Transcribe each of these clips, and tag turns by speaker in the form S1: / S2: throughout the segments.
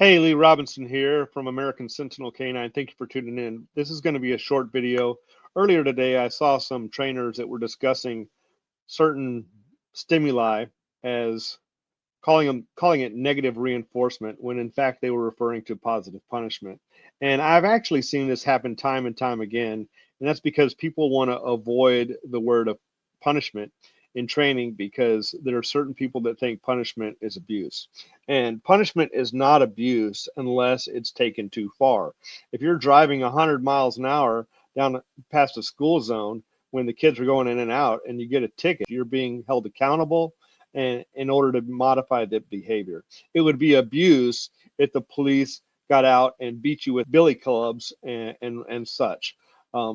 S1: Hey, Lee Robinson here from American Sentinel Canine. Thank you for tuning in. This is going to be a short video. Earlier today, I saw some trainers that were discussing certain stimuli as calling it negative reinforcement when in fact they were referring to positive punishment. And I've actually seen this happen time and time again, and that's because people want to avoid the word of punishment in training because there are certain people that think punishment is abuse. And punishment is not abuse unless it's taken too far. If you're driving 100 miles an hour down past a school zone when the kids are going in and out and you get a ticket, you're being held accountable and in order to modify the behavior. It would be abuse if the police got out and beat you with billy clubs and such.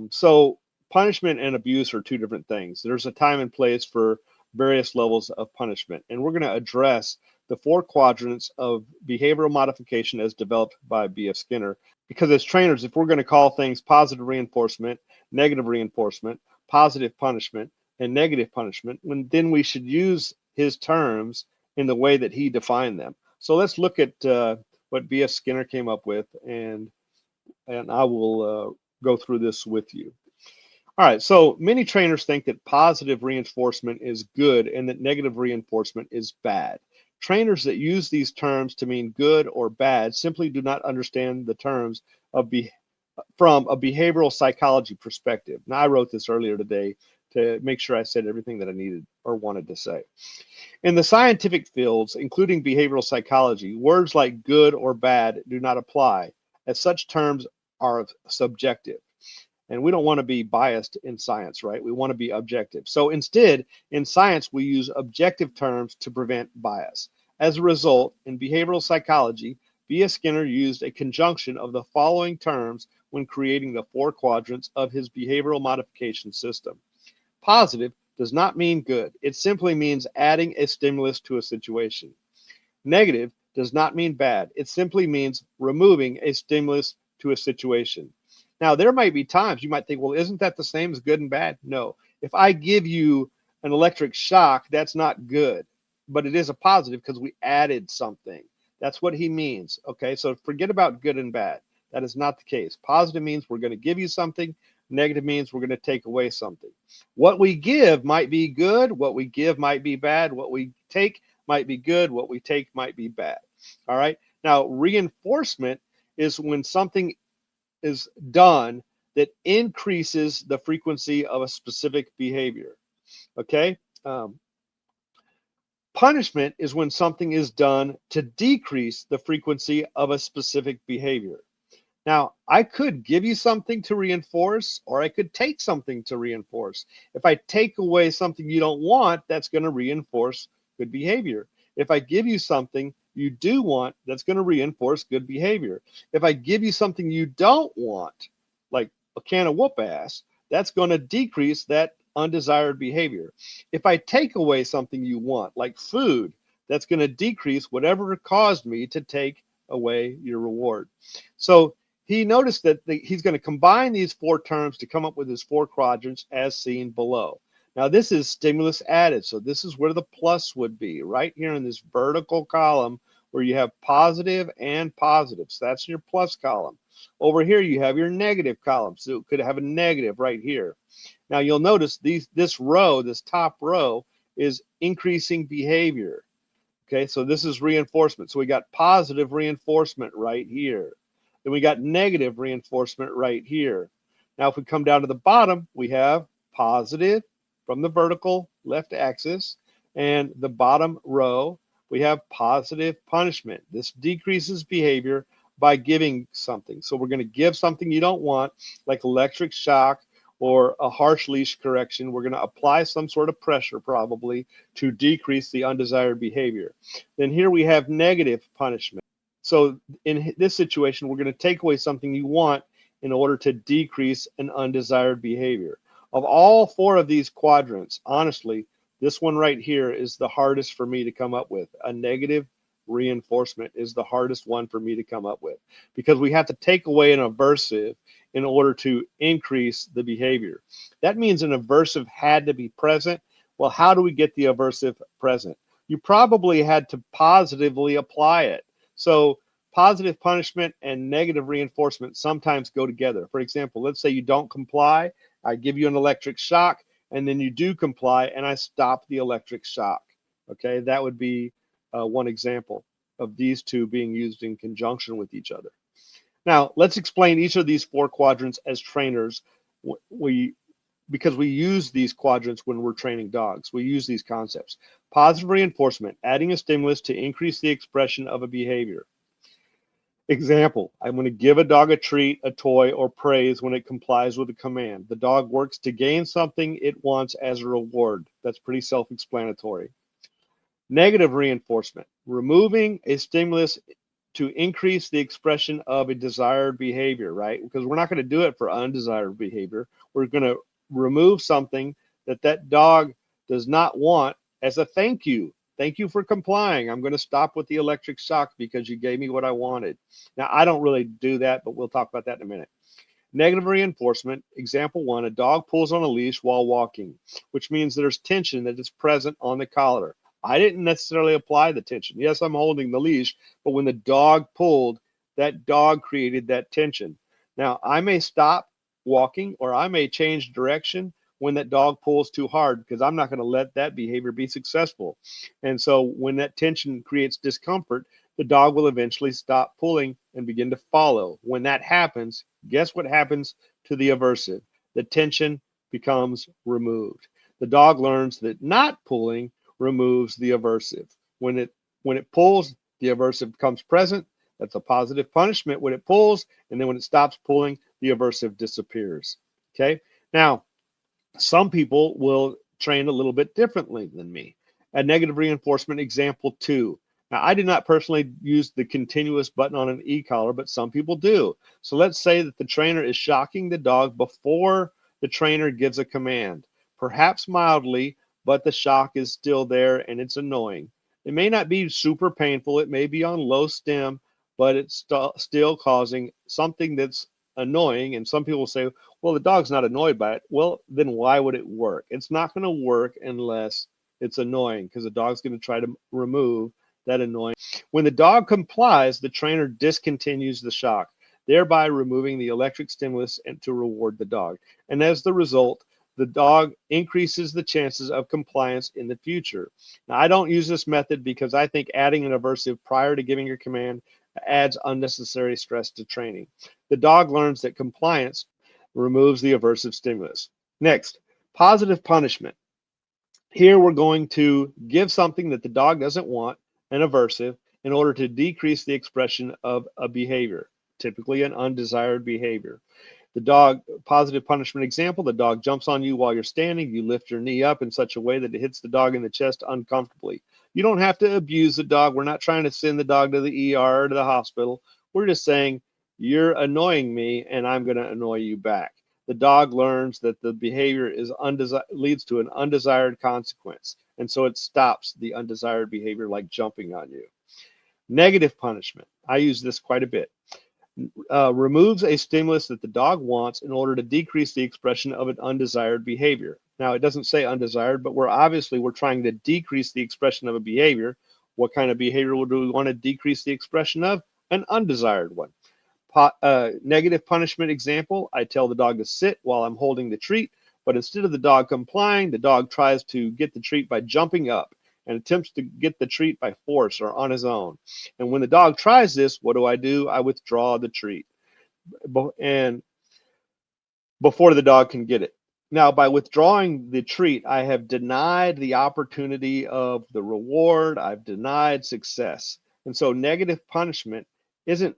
S1: So punishment and abuse are two different things. There's a time and place for various levels of punishment, and we're going to address the four quadrants of behavioral modification as developed by B.F. Skinner. Because as trainers, if we're going to call things positive reinforcement, negative reinforcement, positive punishment, and negative punishment, then we should use his terms in the way that he defined them. So let's look at what B.F. Skinner came up with, and I will go through this with you. All right, so many trainers think that positive reinforcement is good and that negative reinforcement is bad. Trainers that use these terms to mean good or bad simply do not understand the terms from a behavioral psychology perspective. Now, I wrote this earlier today to make sure I said everything that I needed or wanted to say. In the scientific fields, including behavioral psychology, words like good or bad do not apply, as such terms are subjective. And we don't want to be biased in science, right? We want to be objective. So instead, in science, we use objective terms to prevent bias. As a result, in behavioral psychology, B.S. Skinner used a conjunction of the following terms when creating the four quadrants of his behavioral modification system. Positive does not mean good. It simply means adding a stimulus to a situation. Negative does not mean bad. It simply means removing a stimulus to a situation. Now, there might be times you might think, well, isn't that the same as good and bad? No. If I give you an electric shock, that's not good, but it is a positive because we added something. That's what he means. Okay, so forget about good and bad. That is not the case. Positive means we're going to give you something. Negative means we're going to take away something. What we give might be good. What we give might be bad. What we take might be good. What we take might be bad. All right. Now, reinforcement is when something is done that increases the frequency of a specific behavior. Okay. Punishment is when something is done to decrease the frequency of a specific behavior. Now, I could give you something to reinforce, or I could take something to reinforce. If I take away something you don't want, that's going to reinforce good behavior. If I give you something you do want, that's going to reinforce good behavior. If I give you something you don't want, like a can of whoop ass, that's going to decrease that undesired behavior. If I take away something you want, like food, that's going to decrease whatever caused me to take away your reward. So he noticed that he's going to combine these four terms to come up with his four quadrants as seen below. Now, this is stimulus added. So this is where the plus would be, right here in this vertical column where you have positive and positive. So that's your plus column. Over here, you have your negative column. So it could have a negative right here. Now, you'll notice this row, this top row, is increasing behavior. Okay, so this is reinforcement. So we got positive reinforcement right here. Then we got negative reinforcement right here. Now, if we come down to the bottom, we have positive from the vertical left axis, and the bottom row, we have positive punishment. This decreases behavior by giving something. So we're going to give something you don't want, like electric shock or a harsh leash correction. We're going to apply some sort of pressure probably to decrease the undesired behavior. Then here we have negative punishment. So in this situation, we're going to take away something you want in order to decrease an undesired behavior. Of all four of these quadrants, honestly, this one right here is the hardest for me to come up with. A negative reinforcement is the hardest one for me to come up with because we have to take away an aversive in order to increase the behavior. That means an aversive had to be present. Well, how do we get the aversive present? You probably had to positively apply it. So positive punishment and negative reinforcement sometimes go together. For example, let's say you don't comply, I give you an electric shock, and then you do comply, and I stop the electric shock. Okay, that would be one example of these two being used in conjunction with each other. Now, let's explain each of these four quadrants as trainers. Because we use these quadrants when we're training dogs. We use these concepts. Positive reinforcement, adding a stimulus to increase the expression of a behavior. Example, I'm going to give a dog a treat, a toy, or praise when it complies with a command. The dog works to gain something it wants as a reward. That's pretty self-explanatory. Negative reinforcement, removing a stimulus to increase the expression of a desired behavior, right? Because we're not going to do it for undesired behavior. We're going to remove something that dog does not want as a thank you. Thank you for complying. I'm going to stop with the electric shock because you gave me what I wanted. Now, I don't really do that, but we'll talk about that in a minute. Negative reinforcement, example one, a dog pulls on a leash while walking, which means there's tension that is present on the collar. I didn't necessarily apply the tension. Yes, I'm holding the leash, but when the dog pulled, that dog created that tension. Now, I may stop walking or I may change direction when that dog pulls too hard because I'm not going to let that behavior be successful. And so when that tension creates discomfort, the dog will eventually stop pulling and begin to follow. When that happens, guess what happens to the aversive? The tension becomes removed. The dog learns that not pulling removes the aversive. When it pulls, the aversive becomes present. That's a positive punishment when it pulls, and then when it stops pulling, the aversive disappears. Okay? Now, some people will train a little bit differently than me. A negative reinforcement, example 2. Now, I did not personally use the continuous button on an e-collar, but some people do. So let's say that the trainer is shocking the dog before the trainer gives a command, perhaps mildly, but the shock is still there and it's annoying. It may not be super painful. It may be on low stem, but it's still causing something that's annoying. And some people say, well, the dog's not annoyed by it. Well, then why would it work? It's not going to work unless it's annoying because the dog's going to try to remove that annoying. When the dog complies, the trainer discontinues the shock, thereby removing the electric stimulus and to reward the dog. And as the result, the dog increases the chances of compliance in the future. Now, I don't use this method because I think adding an aversive prior to giving your command adds unnecessary stress to training. The dog learns that compliance removes the aversive stimulus. Next, positive punishment. Here we're going to give something that the dog doesn't want, an aversive, in order to decrease the expression of a behavior, typically an undesired behavior. The dog, positive punishment example, the dog jumps on you while you're standing. You lift your knee up in such a way that it hits the dog in the chest uncomfortably. You don't have to abuse the dog. We're not trying to send the dog to the ER or to the hospital. We're just saying, you're annoying me and I'm going to annoy you back. The dog learns that the behavior is leads to an undesired consequence. And so it stops the undesired behavior like jumping on you. Negative punishment. I use this quite a bit. Removes a stimulus that the dog wants in order to decrease the expression of an undesired behavior. Now, it doesn't say undesired, but we're trying to decrease the expression of a behavior. What kind of behavior do we want to decrease the expression of? An undesired one. Negative punishment example, I tell the dog to sit while I'm holding the treat, but instead of the dog complying, the dog tries to get the treat by jumping up and attempts to get the treat by force or on his own. And when the dog tries this, what do? I withdraw the treat and before the dog can get it. Now, by withdrawing the treat, I have denied the opportunity of the reward. I've denied success. And so negative punishment isn't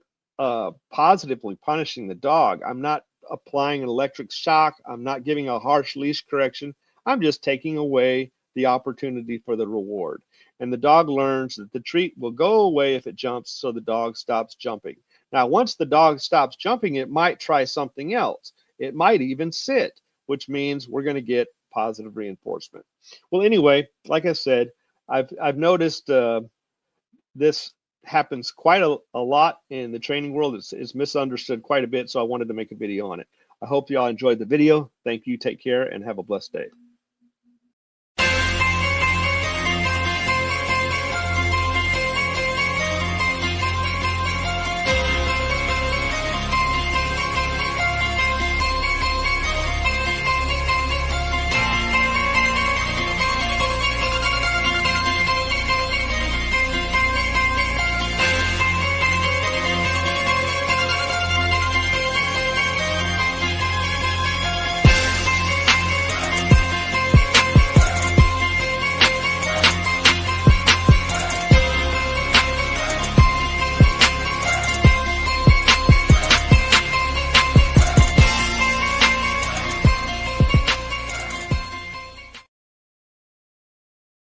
S1: positively punishing the dog. I'm not applying an electric shock. I'm not giving a harsh leash correction. I'm just taking away the opportunity for the reward. And the dog learns that the treat will go away if it jumps, so the dog stops jumping. Now, once the dog stops jumping, it might try something else. It might even sit, which means we're going to get positive reinforcement. Well, anyway, like I said, I've noticed this happens quite a lot in the training world. It's misunderstood quite a bit, so I wanted to make a video on it. I hope you all enjoyed the video. Thank you, take care, and have a blessed day.